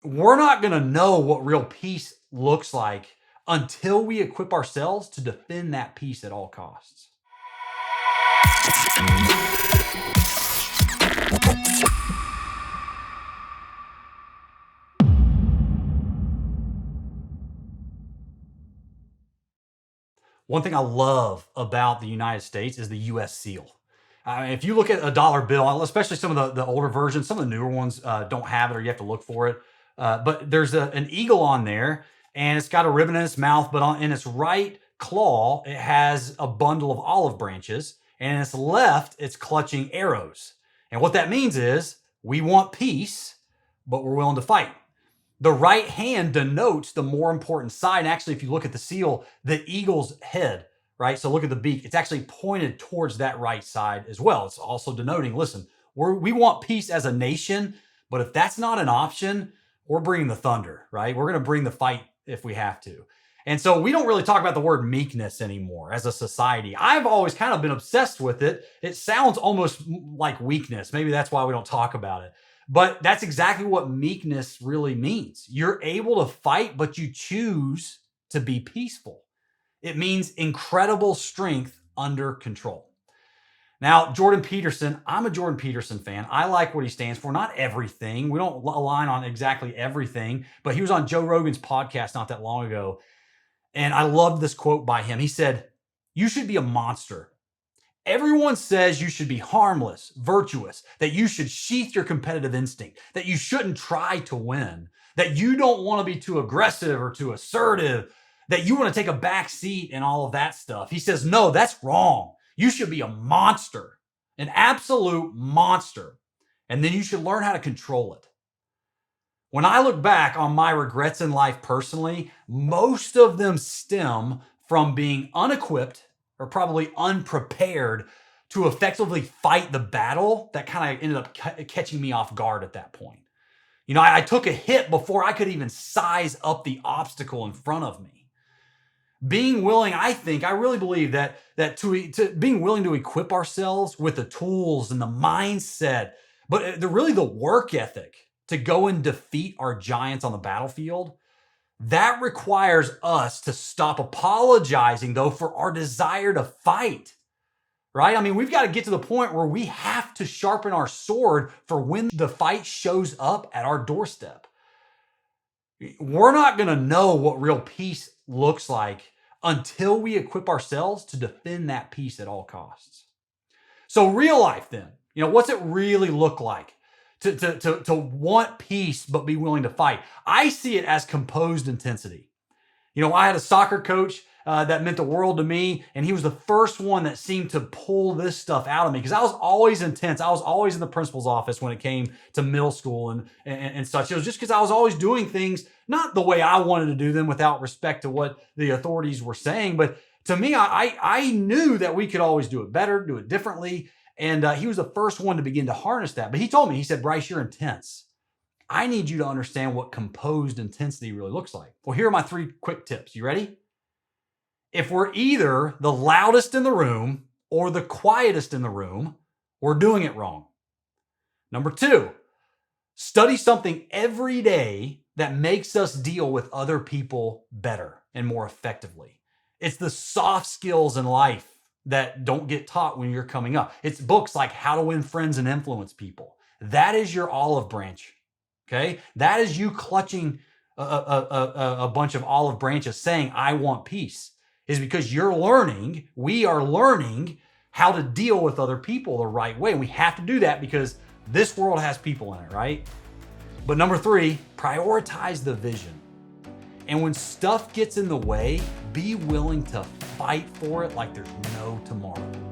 We're not going to know what real peace looks like until we equip ourselves to defend that peace at all costs. One thing I love about the United States is the US seal. If you look at a dollar bill, especially some of the older versions, some of the newer ones don't have it or you have to look for it. But there's an eagle on there and it's got a ribbon in its mouth, but in its right claw, it has a bundle of olive branches. And in its left, it's clutching arrows. And what that means is we want peace, but we're willing to fight. The right hand denotes the more important side. And actually, if you look at the seal, the eagle's head, right? So look at the beak. It's actually pointed towards that right side as well. It's also denoting, listen, we want peace as a nation, but if that's not an option, we're bringing the thunder, right? We're going to bring the fight if we have to. And so we don't really talk about the word meekness anymore as a society. I've always kind of been obsessed with it. It sounds almost like weakness. Maybe that's why we don't talk about it. But that's exactly what meekness really means. You're able to fight, but you choose to be peaceful. It means incredible strength under control. Now, Jordan Peterson, I'm a Jordan Peterson fan. I like what he stands for. Not everything. We don't align on exactly everything, but he was on Joe Rogan's podcast not that long ago. And I loved this quote by him. He said, "You should be a monster. Everyone says you should be harmless, virtuous, that you should sheath your competitive instinct, that you shouldn't try to win, that you don't want to be too aggressive or too assertive, that you want to take a back seat and all of that stuff." He says, no, that's wrong. You should be a monster, an absolute monster. And then you should learn how to control it. When I look back on my regrets in life personally, most of them stem from being unequipped or probably unprepared to effectively fight the battle that kind of ended up catching me off guard at that point. You know, I took a hit before I could even size up the obstacle in front of me. Being willing, I really believe that to being willing to equip ourselves with the tools and the mindset, but really the work ethic to go and defeat our giants on the battlefield, that requires us to stop apologizing, though, for our desire to fight, right? I mean, we've got to get to the point where we have to sharpen our sword for when the fight shows up at our doorstep. We're not going to know what real peace looks like until we equip ourselves to defend that peace at all costs. So real life then, you know, what's it really look like to want peace but be willing to fight? I see it as composed intensity. You know, I had a soccer coach that meant the world to me, and he was the first one that seemed to pull this stuff out of me because I was always intense. I was always in the principal's office when it came to middle school and such. It was just because I was always doing things not the way I wanted to do them without respect to what the authorities were saying, but to me, I knew that we could always do it better, do it differently. And he was the first one to begin to harness that. But he told me, he said, "Bryce, you're intense. I need you to understand what composed intensity really looks like." Well, here are my 3 quick tips. You ready? If we're either the loudest in the room or the quietest in the room, we're doing it wrong. Number 2, study something every day that makes us deal with other people better and more effectively. It's the soft skills in life that don't get taught when you're coming up. It's books like How to Win Friends and Influence People. That is your olive branch, okay? That is you clutching a bunch of olive branches saying, "I want peace," is because we are learning how to deal with other people the right way. And we have to do that because this world has people in it, right? But number 3, prioritize the vision. And when stuff gets in the way, be willing to fight for it like there's no tomorrow.